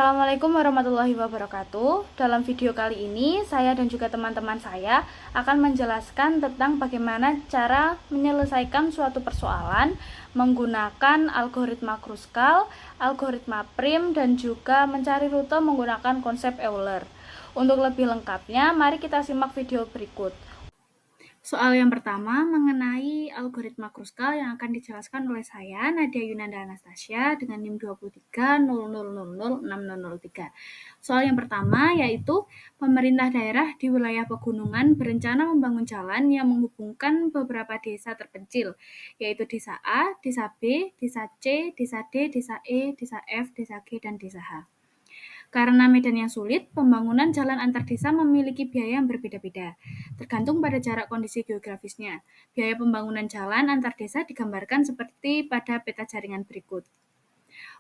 Assalamualaikum warahmatullahi wabarakatuh. Dalam video kali ini, saya dan juga teman-teman saya akan menjelaskan tentang bagaimana cara menyelesaikan suatu persoalan menggunakan algoritma Kruskal, algoritma Prim, dan juga mencari rute menggunakan konsep Euler. Untuk lebih lengkapnya, mari kita simak video berikut. Soal yang pertama mengenai algoritma Kruskal yang akan dijelaskan oleh saya, Nadia Yunanda Anastasia, dengan NIM 2300006003. Soal yang pertama yaitu pemerintah daerah di wilayah pegunungan berencana membangun jalan yang menghubungkan beberapa desa terpencil, yaitu desa A, desa B, desa C, desa D, desa E, desa F, desa G, dan desa H. Karena medan yang sulit, pembangunan jalan antar desa memiliki biaya yang berbeda-beda, tergantung pada jarak kondisi geografisnya. Biaya pembangunan jalan antar desa digambarkan seperti pada peta jaringan berikut.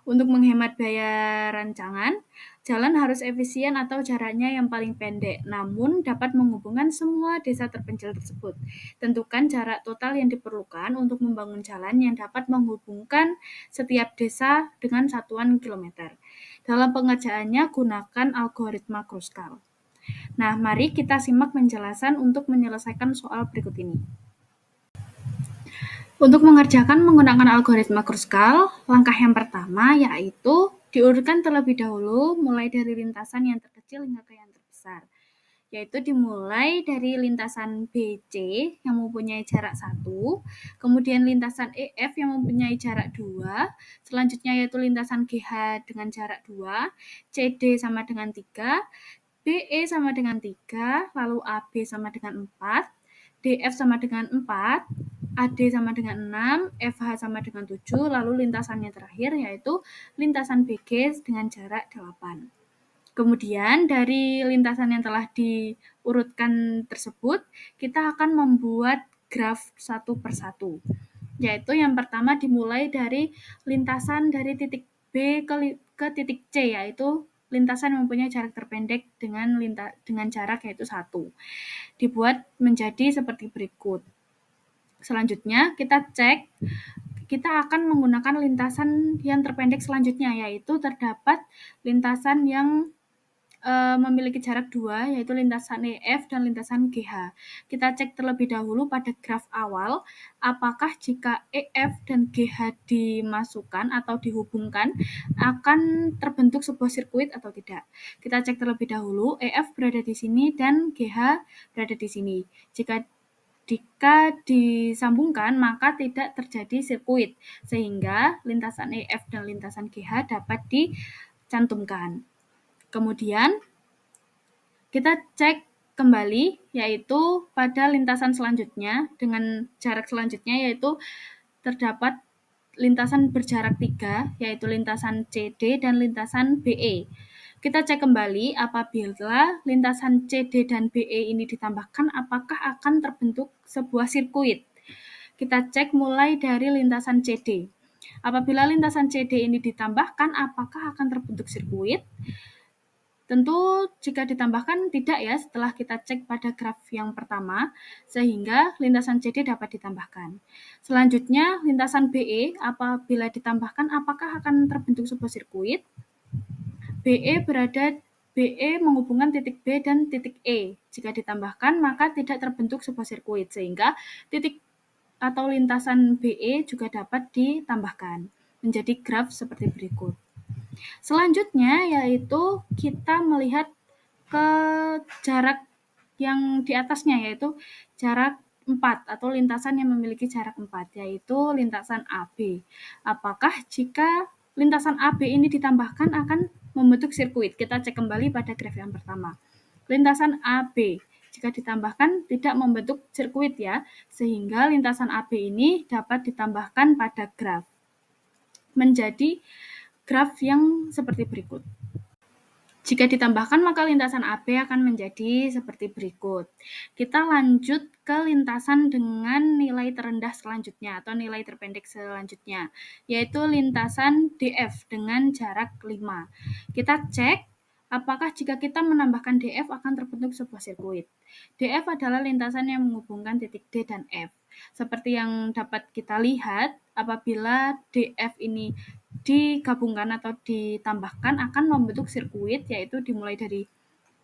Untuk menghemat biaya rancangan, jalan harus efisien atau jaraknya yang paling pendek, namun dapat menghubungkan semua desa terpencil tersebut. Tentukan jarak total yang diperlukan untuk membangun jalan yang dapat menghubungkan setiap desa dengan satuan kilometer. Dalam pengerjaannya, gunakan algoritma Kruskal. Nah, mari kita simak penjelasan untuk menyelesaikan soal berikut ini. Untuk mengerjakan menggunakan algoritma Kruskal, langkah yang pertama yaitu diurutkan terlebih dahulu mulai dari lintasan yang terkecil hingga ke yang terbesar. Yaitu dimulai dari lintasan BC yang mempunyai jarak 1, kemudian lintasan EF yang mempunyai jarak 2, selanjutnya yaitu lintasan GH dengan jarak 2, CD sama dengan 3, BE sama dengan 3, lalu AB sama dengan 4, DF sama dengan 4, AD sama dengan 6, FH sama dengan 7, lalu lintasannya terakhir yaitu lintasan BG dengan jarak 8. Kemudian dari lintasan yang telah diurutkan tersebut, kita akan membuat graf satu per satu. Yaitu yang pertama dimulai dari lintasan dari titik B ke titik C, yaitu lintasan yang mempunyai jarak terpendek dengan jarak yaitu 1. Dibuat menjadi seperti berikut. Selanjutnya kita cek, kita akan menggunakan lintasan yang terpendek selanjutnya, yaitu terdapat lintasan yang memiliki jarak 2, yaitu lintasan EF dan lintasan GH. Kita cek terlebih dahulu pada graf awal, apakah jika EF dan GH dimasukkan atau dihubungkan, akan terbentuk sebuah sirkuit atau tidak. Kita cek terlebih dahulu, EF berada di sini dan GH berada di sini. Jika disambungkan, maka tidak terjadi sirkuit, sehingga lintasan EF dan lintasan GH dapat dicantumkan. Kemudian, kita cek kembali, yaitu pada lintasan selanjutnya, dengan jarak selanjutnya, yaitu terdapat lintasan berjarak 3, yaitu lintasan CD dan lintasan BE. Kita cek kembali apabila lintasan CD dan BE ini ditambahkan, apakah akan terbentuk sebuah sirkuit. Kita cek mulai dari lintasan CD. Apabila lintasan CD ini ditambahkan, apakah akan terbentuk sirkuit? Tentu jika ditambahkan tidak ya, setelah kita cek pada graf yang pertama, sehingga lintasan CD dapat ditambahkan. Selanjutnya, lintasan BE apabila ditambahkan, apakah akan terbentuk sebuah sirkuit? BE menghubungkan titik B dan titik E. Jika ditambahkan, maka tidak terbentuk sebuah sirkuit, sehingga titik atau lintasan BE juga dapat ditambahkan. Menjadi graf seperti berikut. Selanjutnya yaitu kita melihat ke jarak yang di atasnya, yaitu jarak 4 atau lintasan yang memiliki jarak 4, yaitu lintasan AB. Apakah jika lintasan AB ini ditambahkan akan membentuk sirkuit? Kita cek kembali pada graf yang pertama. Lintasan AB jika ditambahkan tidak membentuk sirkuit ya, sehingga lintasan AB ini dapat ditambahkan pada graf. Menjadi graf yang seperti berikut. Jika ditambahkan, maka lintasan AB akan menjadi seperti berikut. Kita lanjut ke lintasan dengan nilai terendah selanjutnya atau nilai terpendek selanjutnya, yaitu lintasan DF dengan jarak 5. Kita cek apakah jika kita menambahkan DF akan terbentuk sebuah sirkuit. DF adalah lintasan yang menghubungkan titik D dan F. Seperti yang dapat kita lihat, apabila DF ini digabungkan atau ditambahkan akan membentuk sirkuit, yaitu dimulai dari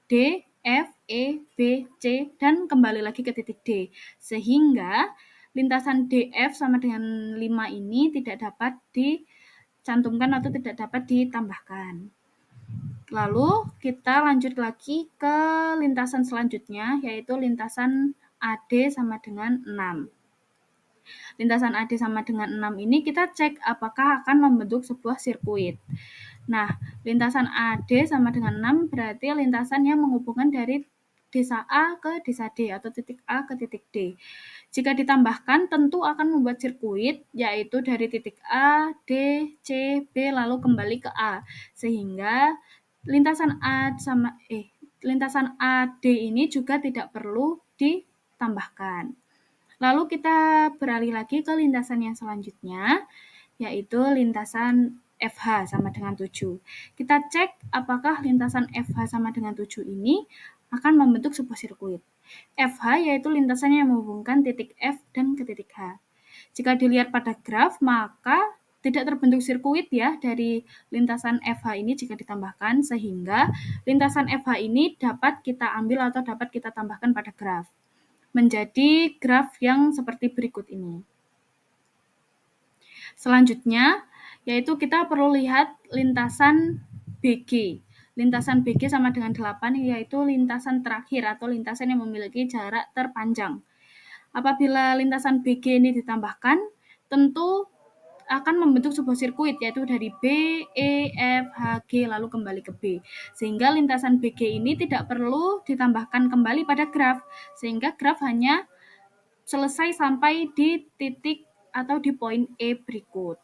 D, F, E, B, C, dan kembali lagi ke titik D. Sehingga lintasan DF sama dengan 5 ini tidak dapat dicantumkan atau tidak dapat ditambahkan. Lalu kita lanjut lagi ke lintasan selanjutnya, yaitu lintasan AD sama dengan 6. Lintasan AD sama dengan 6 ini kita cek apakah akan membentuk sebuah sirkuit. Nah, lintasan AD sama dengan 6 berarti lintasan yang menghubungkan dari desa A ke desa D atau titik A ke titik D. Jika ditambahkan tentu akan membuat sirkuit, yaitu dari titik A, D, C, B lalu kembali ke A. Sehingga lintasan lintasan AD ini juga tidak perlu ditambahkan. Lalu kita beralih lagi ke lintasan yang selanjutnya, yaitu lintasan FH sama dengan 7. Kita cek apakah lintasan FH sama dengan 7 ini akan membentuk sebuah sirkuit. FH yaitu lintasan yang menghubungkan titik F dan ke titik H. Jika dilihat pada graf, maka tidak terbentuk sirkuit ya dari lintasan FH ini jika ditambahkan, sehingga lintasan FH ini dapat kita ambil atau dapat kita tambahkan pada graf. Menjadi graf yang seperti berikut ini. Selanjutnya, yaitu kita perlu lihat lintasan BG. Lintasan BG sama dengan 8, yaitu lintasan terakhir atau lintasan yang memiliki jarak terpanjang. Apabila lintasan BG ini ditambahkan, tentu akan membentuk sebuah sirkuit, yaitu dari B, E, F, H, G, lalu kembali ke B. Sehingga lintasan BG ini tidak perlu ditambahkan kembali pada graf, sehingga graf hanya selesai sampai di titik atau di poin E berikut.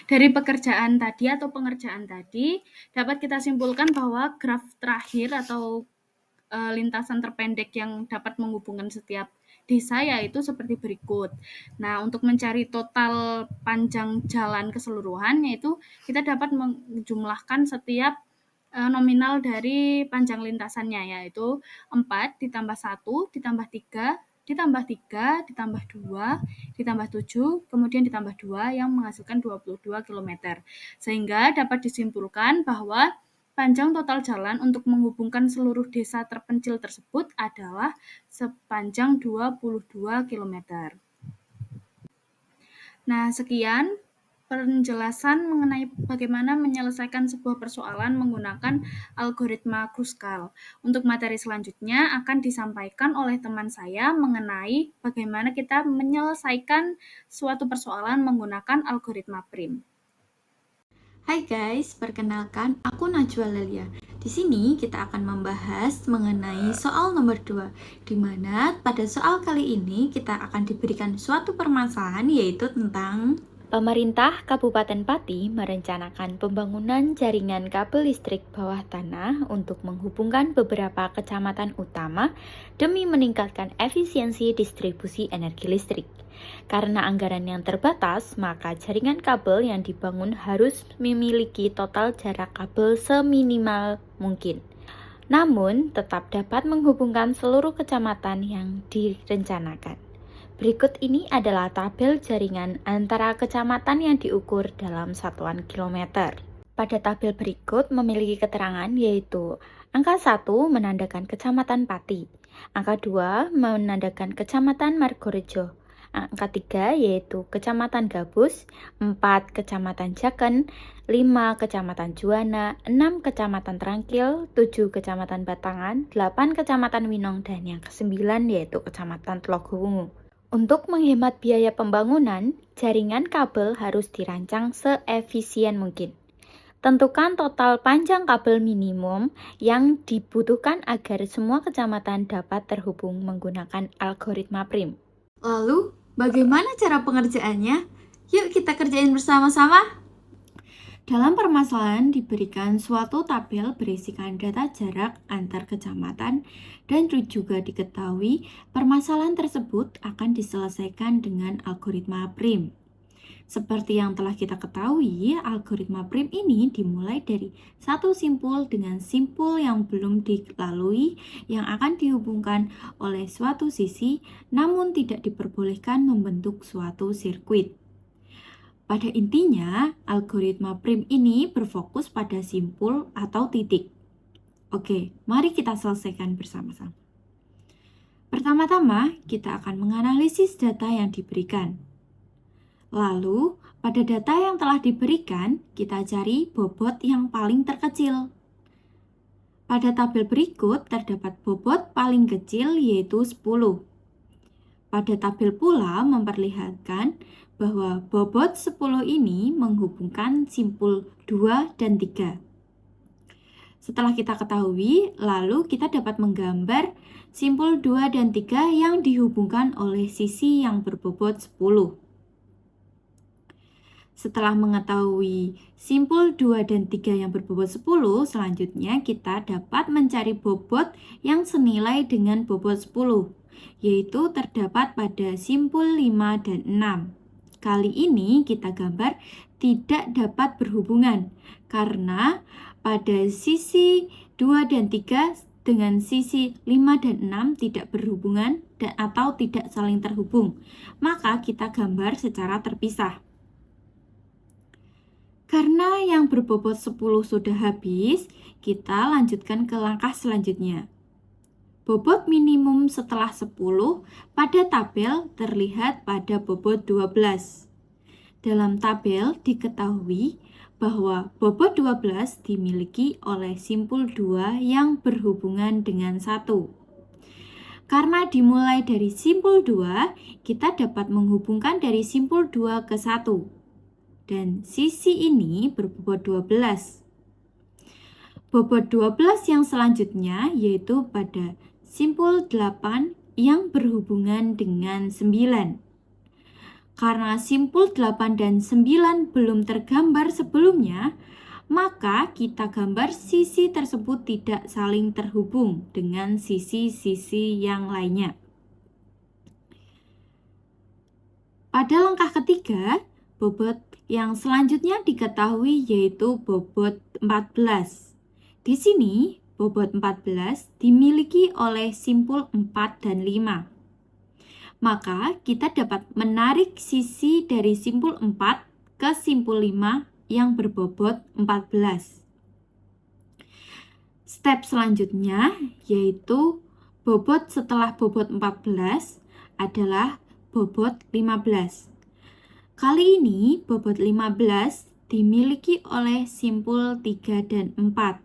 Dari pengerjaan tadi, dapat kita simpulkan bahwa graf terakhir atau lintasan terpendek yang dapat menghubungkan setiap desa yaitu seperti berikut. Nah, untuk mencari total panjang jalan keseluruhan, yaitu kita dapat menjumlahkan setiap nominal dari panjang lintasannya, yaitu 4 ditambah 1 ditambah 3 ditambah 3 ditambah 2 ditambah 7 kemudian ditambah 2 yang menghasilkan 22 km. Sehingga dapat disimpulkan bahwa panjang total jalan untuk menghubungkan seluruh desa terpencil tersebut adalah sepanjang 22 km. Nah, sekian penjelasan mengenai bagaimana menyelesaikan sebuah persoalan menggunakan algoritma Kruskal. Untuk materi selanjutnya akan disampaikan oleh teman saya mengenai bagaimana kita menyelesaikan suatu persoalan menggunakan algoritma prim. Hai guys, perkenalkan aku Najwa Lelia. Di sini kita akan membahas mengenai soal nomor 2, di mana pada soal kali ini kita akan diberikan suatu permasalahan yaitu tentang Pemerintah Kabupaten Pati merencanakan pembangunan jaringan kabel listrik bawah tanah untuk menghubungkan beberapa kecamatan utama demi meningkatkan efisiensi distribusi energi listrik. Karena anggaran yang terbatas, maka jaringan kabel yang dibangun harus memiliki total jarak kabel seminimal mungkin. Namun, tetap dapat menghubungkan seluruh kecamatan yang direncanakan. Berikut ini adalah tabel jaringan antara kecamatan yang diukur dalam satuan kilometer. Pada tabel berikut memiliki keterangan yaitu angka 1 menandakan kecamatan Pati, angka 2 menandakan kecamatan Margorejo, angka 3 yaitu kecamatan Gabus, 4 kecamatan Jaken, 5 kecamatan Juwana, 6 kecamatan Trangkil, 7 kecamatan Batangan, 8 kecamatan Winong, dan yang ke-9 yaitu kecamatan Telogowungu. Untuk menghemat biaya pembangunan, jaringan kabel harus dirancang seefisien mungkin. Tentukan total panjang kabel minimum yang dibutuhkan agar semua kecamatan dapat terhubung menggunakan algoritma prim. Lalu, bagaimana cara pengerjaannya? Yuk kita kerjain bersama-sama. Dalam permasalahan diberikan suatu tabel berisikan data jarak antar kecamatan dan juga diketahui permasalahan tersebut akan diselesaikan dengan algoritma prim. Seperti yang telah kita ketahui, algoritma prim ini dimulai dari satu simpul dengan simpul yang belum dilalui yang akan dihubungkan oleh suatu sisi namun tidak diperbolehkan membentuk suatu sirkuit. Pada intinya, algoritma prim ini berfokus pada simpul atau titik. Oke, mari kita selesaikan bersama-sama. Pertama-tama, kita akan menganalisis data yang diberikan. Lalu, pada data yang telah diberikan, kita cari bobot yang paling terkecil. Pada tabel berikut terdapat bobot paling kecil yaitu 10. Pada tabel pula memperlihatkan bahwa bobot 10 ini menghubungkan simpul 2 dan 3. Setelah kita ketahui, lalu kita dapat menggambar simpul 2 dan 3 yang dihubungkan oleh sisi yang berbobot 10. Setelah mengetahui simpul 2 dan 3 yang berbobot 10, selanjutnya kita dapat mencari bobot yang senilai dengan bobot 10, yaitu terdapat pada simpul 5 dan 6. Kali ini kita gambar tidak dapat berhubungan, karena pada sisi 2 dan 3 dengan sisi 5 dan 6 tidak berhubungan atau tidak saling terhubung. Maka kita gambar secara terpisah. Karena yang berbobot 10 sudah habis, kita lanjutkan ke langkah selanjutnya. Bobot minimum setelah 10 pada tabel terlihat pada bobot 12. Dalam tabel diketahui bahwa bobot 12 dimiliki oleh simpul 2 yang berhubungan dengan 1. Karena dimulai dari simpul 2, kita dapat menghubungkan dari simpul 2 ke 1. Dan sisi ini berbobot 12. Bobot 12 yang selanjutnya yaitu pada simpul 8 yang berhubungan dengan 9. Karena simpul 8 dan 9 belum tergambar sebelumnya, maka kita gambar sisi tersebut tidak saling terhubung dengan sisi-sisi yang lainnya. Pada langkah ketiga, bobot yang selanjutnya diketahui yaitu bobot 14. Di sini, bobot 14 dimiliki oleh simpul 4 dan 5. Maka kita dapat menarik sisi dari simpul 4 ke simpul 5 yang berbobot 14. Step selanjutnya yaitu bobot setelah bobot 14 adalah bobot 15. Kali ini bobot 15 dimiliki oleh simpul 3 dan 4.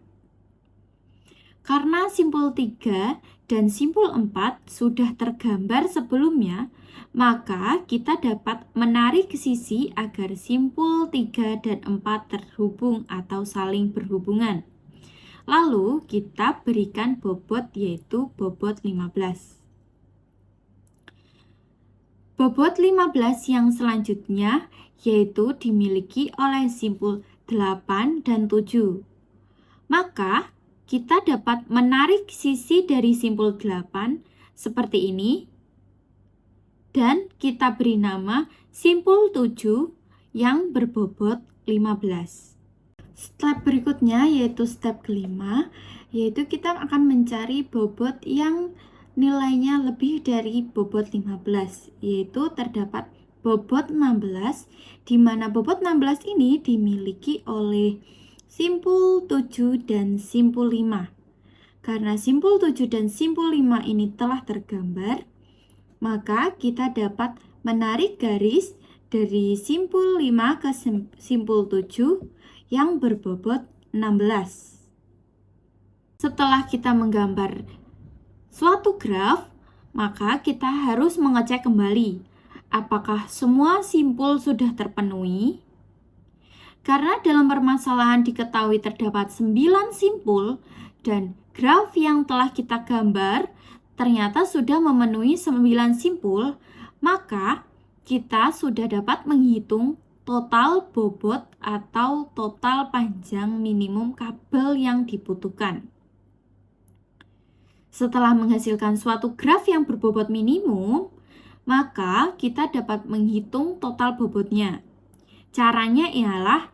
Karena simpul 3 dan simpul 4 sudah tergambar sebelumnya, maka kita dapat menarik sisi agar simpul 3 dan 4 terhubung atau saling berhubungan. Lalu kita berikan bobot yaitu bobot 15. Bobot 15 yang selanjutnya yaitu dimiliki oleh simpul 8 dan 7. Maka kita dapat menarik sisi dari simpul 8 seperti ini dan kita beri nama simpul 7 yang berbobot 15. Step berikutnya yaitu step kelima, yaitu kita akan mencari bobot yang nilainya lebih dari bobot 15, yaitu terdapat bobot 16, di mana bobot 16 ini dimiliki oleh simpul 7 dan simpul 5. Karena simpul 7 dan simpul 5 ini telah tergambar, maka kita dapat menarik garis dari simpul 5 ke simpul 7 yang berbobot 16. Setelah kita menggambar suatu graf, maka kita harus mengecek kembali apakah semua simpul sudah terpenuhi. Karena dalam permasalahan diketahui terdapat 9 simpul dan graf yang telah kita gambar ternyata sudah memenuhi 9 simpul, maka kita sudah dapat menghitung total bobot atau total panjang minimum kabel yang dibutuhkan. Setelah menghasilkan suatu graf yang berbobot minimum, maka kita dapat menghitung total bobotnya. Caranya ialah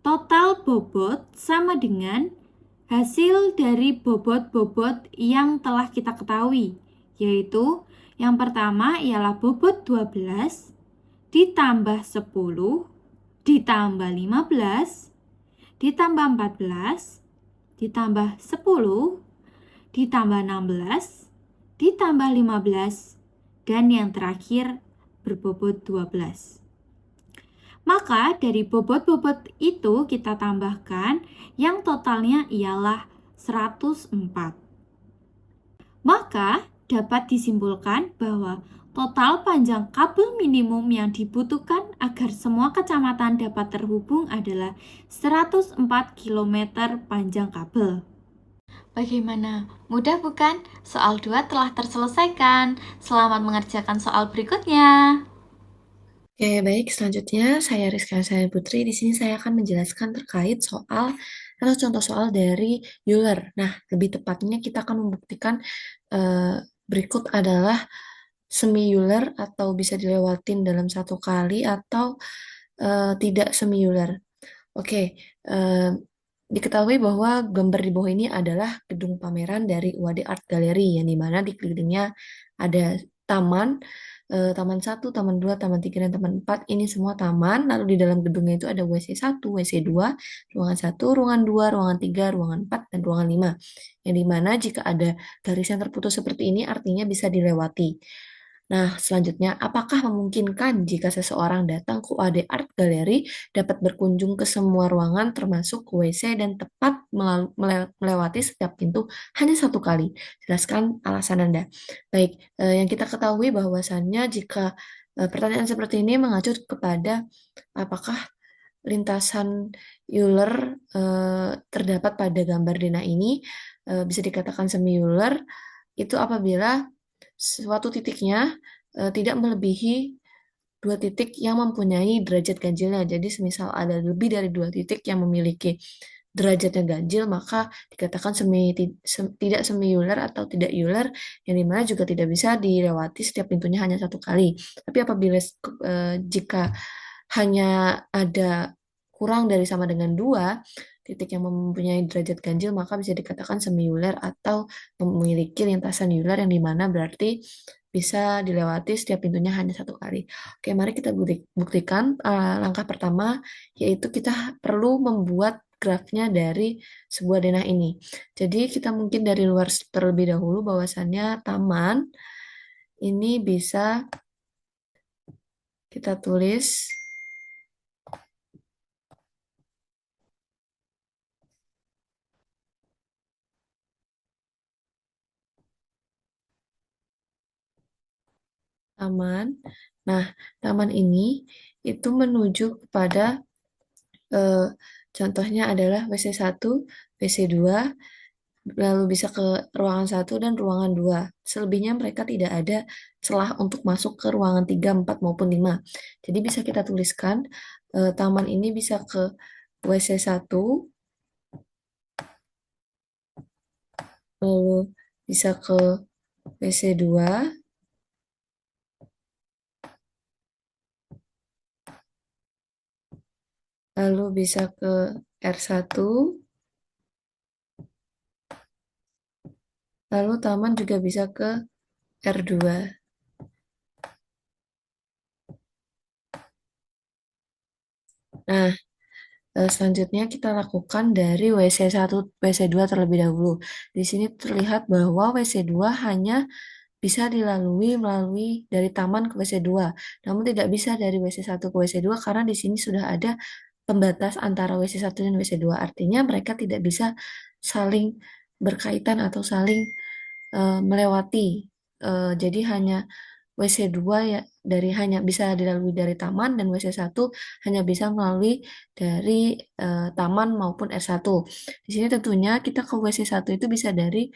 total bobot sama dengan hasil dari bobot-bobot yang telah kita ketahui, yaitu yang pertama ialah bobot 12 ditambah 10 ditambah 15, ditambah 14, ditambah 10, ditambah 16, ditambah 15, dan yang terakhir berbobot 12. Maka dari bobot-bobot itu kita tambahkan yang totalnya ialah 104. Maka dapat disimpulkan bahwa total panjang kabel minimum yang dibutuhkan agar semua kecamatan dapat terhubung adalah 104 km panjang kabel. Bagaimana? Mudah bukan? Soal 2 telah terselesaikan. Selamat mengerjakan soal berikutnya. Oke, baik. Selanjutnya saya Rizka Saya Putri. Di sini saya akan menjelaskan terkait soal atau contoh soal dari Euler. Nah, lebih tepatnya kita akan membuktikan berikut adalah semi Euler atau bisa dilewatin dalam satu kali atau tidak semi Euler. Oke, diketahui bahwa gambar di bawah ini adalah gedung pameran dari UAD Art Gallery yang dimana di kelilingnya ada taman, taman 1, taman 2, taman 3, dan taman 4. Ini semua taman, lalu di dalam gedungnya itu ada WC 1, WC 2, ruangan 1, ruangan 2, ruangan 3, ruangan 4, dan ruangan 5. Yang dimana jika ada garis yang terputus seperti ini artinya bisa dilewati. Nah, selanjutnya, apakah memungkinkan jika seseorang datang ke UAD Art Gallery dapat berkunjung ke semua ruangan termasuk ke WC dan tepat melewati setiap pintu hanya satu kali? Jelaskan alasan Anda. Baik, yang kita ketahui bahwasannya jika pertanyaan seperti ini mengacu kepada apakah lintasan Euler terdapat pada gambar Dina ini bisa dikatakan semi Euler itu apabila suatu titiknya tidak melebihi dua titik yang mempunyai derajat ganjilnya. Jadi semisal ada lebih dari dua titik yang memiliki derajatnya ganjil, maka dikatakan tidak semi Euler atau tidak Euler, yang dimana juga tidak bisa dilewati setiap pintunya hanya satu kali. Tapi apabila jika hanya ada kurang dari sama dengan dua titik yang mempunyai derajat ganjil, maka bisa dikatakan semi Euler atau memiliki lintasan Euler, yang dimana berarti bisa dilewati setiap pintunya hanya satu kali. Oke, mari kita buktikan. Langkah pertama yaitu kita perlu membuat grafnya dari sebuah denah ini. Jadi kita mungkin dari luar terlebih dahulu bahwasannya taman ini bisa kita tulis taman. Nah, taman ini itu menuju kepada contohnya adalah WC 1, WC 2, lalu bisa ke ruangan 1 dan ruangan 2. Selebihnya mereka tidak ada celah untuk masuk ke ruangan 3, 4, maupun 5. Jadi bisa kita tuliskan taman ini bisa ke WC 1, lalu bisa ke WC 2, lalu bisa ke R1, lalu taman juga bisa ke R2. Nah, selanjutnya kita lakukan dari WC 1, WC 2 terlebih dahulu. Di sini terlihat bahwa WC 2 hanya bisa dilalui melalui dari taman ke WC 2, namun tidak bisa dari WC 1 ke WC 2 karena di sini sudah ada pembatas antara WC 1 dan WC 2. Artinya mereka tidak bisa saling berkaitan atau saling melewati. Jadi hanya WC 2 ya hanya bisa dilalui dari taman, dan WC 1 hanya bisa melalui dari taman maupun R1. Di sini tentunya kita ke WC 1 itu bisa dari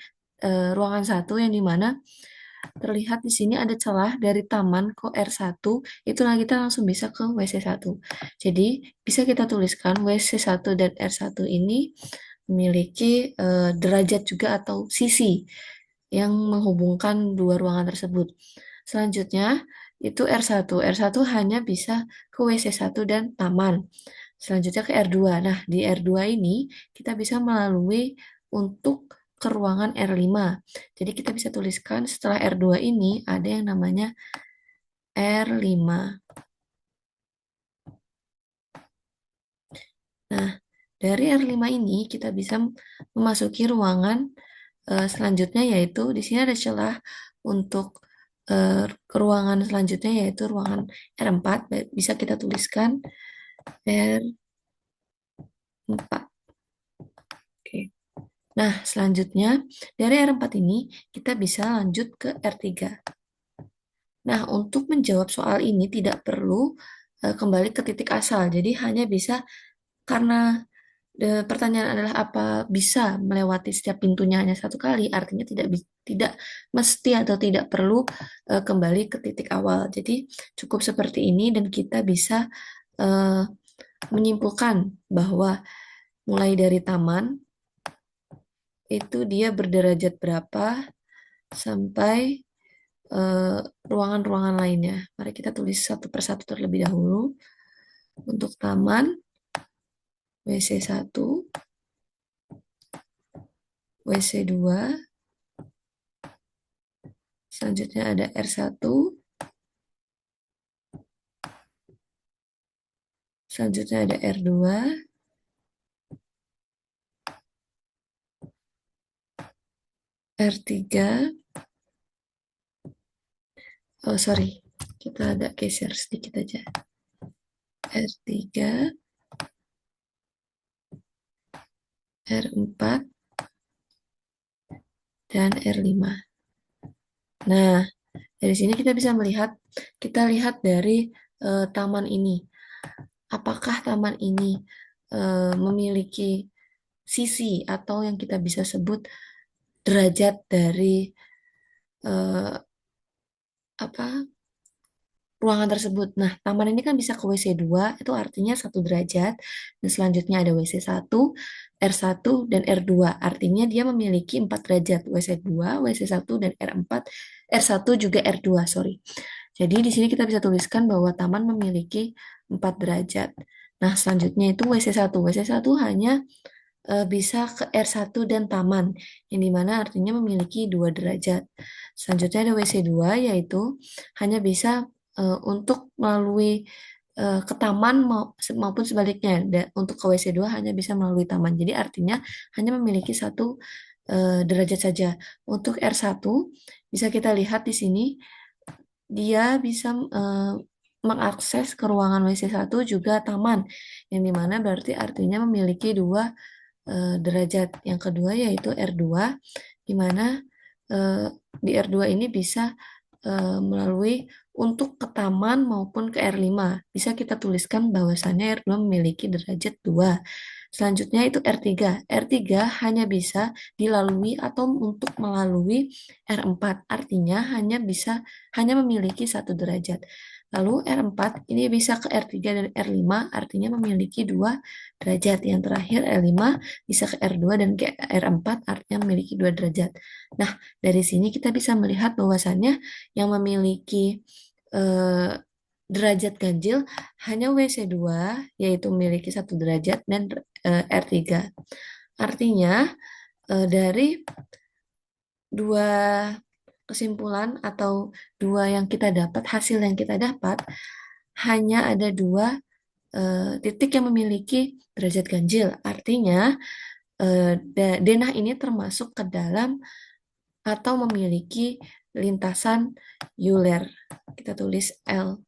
ruangan 1, yang dimana terlihat di sini ada celah dari taman ke R1, itulah kita langsung bisa ke WC 1. Jadi bisa kita tuliskan WC 1 dan R1 ini memiliki derajat juga atau sisi yang menghubungkan dua ruangan tersebut. Selanjutnya itu R1. R1 hanya bisa ke WC 1 dan taman. Selanjutnya ke R2. Nah, di R2 ini kita bisa melalui untuk ke ruangan R5. Jadi kita bisa tuliskan setelah R2 ini ada yang namanya R5. Nah, dari R5 ini kita bisa memasuki ruangan selanjutnya, yaitu di sini ada celah untuk ke ruangan selanjutnya, yaitu ruangan R4. Bisa kita tuliskan R4. Oke. Nah, selanjutnya dari R4 ini kita bisa lanjut ke R3. Nah, untuk menjawab soal ini tidak perlu kembali ke titik asal. Jadi hanya bisa, karena pertanyaan adalah apa bisa melewati setiap pintunya hanya satu kali, artinya tidak mesti atau tidak perlu kembali ke titik awal. Jadi cukup seperti ini dan kita bisa eh, menyimpulkan bahwa mulai dari taman itu dia berderajat berapa sampai ruangan-ruangan lainnya. Mari kita tulis satu persatu terlebih dahulu. Untuk taman, WC1, WC2, selanjutnya ada R1, selanjutnya ada R2, R3, oh sorry, kita agak geser sedikit aja. R3, R4, dan R5. Nah, dari sini kita bisa melihat, kita lihat dari taman ini. Apakah taman ini memiliki sisi atau yang kita bisa sebut derajat dari apa ruangan tersebut. Nah, taman ini kan bisa ke WC2, itu artinya 1 derajat. Dan selanjutnya ada WC1, R1, dan R2. Artinya dia memiliki 4 derajat. WC2, WC1, dan R4. R1 juga R2, sorry. Jadi di sini kita bisa tuliskan bahwa taman memiliki 4 derajat. Nah, selanjutnya itu WC1. WC1 hanya bisa ke R1 dan taman, yang dimana artinya memiliki 2 derajat. Selanjutnya ada WC2, yaitu hanya bisa untuk melalui ke taman maupun sebaliknya. Untuk ke WC2 hanya bisa melalui taman. Jadi artinya hanya memiliki 1 derajat saja. Untuk R1 bisa kita lihat di sini dia bisa mengakses ke ruangan WC1 juga taman, yang dimana berarti artinya memiliki 2 derajat. Yang kedua yaitu R2, di mana di R2 ini bisa melalui untuk ke taman maupun ke R5. Bisa kita tuliskan bahwasannya R2 memiliki derajat 2. Selanjutnya itu R3. R3 hanya bisa dilalui atau untuk melalui R4. Artinya hanya memiliki 1 derajat. Lalu R4 ini bisa ke R3 dan R5, artinya memiliki 2 derajat. Yang terakhir R5 bisa ke R2 dan ke R4, artinya memiliki 2 derajat. Nah, dari sini kita bisa melihat bahwasannya yang memiliki derajat ganjil hanya WC2, yaitu memiliki 1 derajat, dan R3. Artinya dari 2 kesimpulan atau 2 yang kita dapat, hasil yang kita dapat, hanya ada 2 titik yang memiliki derajat ganjil. Artinya denah ini termasuk ke dalam atau memiliki lintasan Euler. Kita tulis L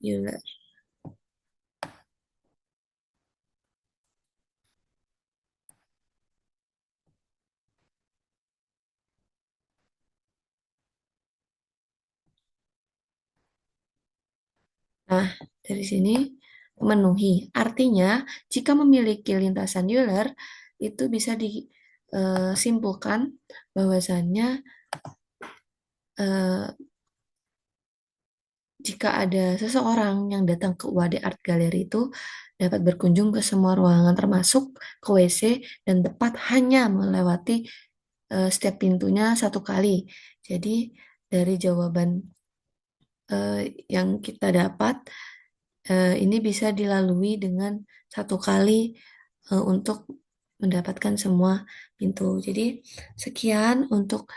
Euler. Nah, dari sini memenuhi. Artinya, jika memiliki lintasan Euler, itu bisa disimpulkan bahwasannya jika ada seseorang yang datang ke UAD Art Gallery itu dapat berkunjung ke semua ruangan termasuk ke WC dan tepat hanya melewati setiap pintunya 1 kali. Jadi dari jawaban yang kita dapat ini bisa dilalui dengan 1 kali untuk mendapatkan semua pintu. Jadi sekian untuk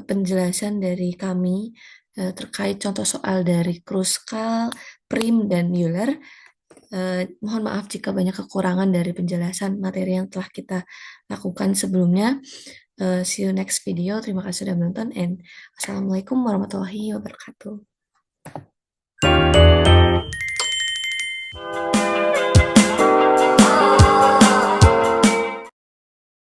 penjelasan dari kami terkait contoh soal dari Kruskal, Prim, dan Euler. Mohon maaf jika banyak kekurangan dari penjelasan materi yang telah kita lakukan sebelumnya. See you next video. Terima kasih sudah menonton and Assalamualaikum warahmatullahi wabarakatuh.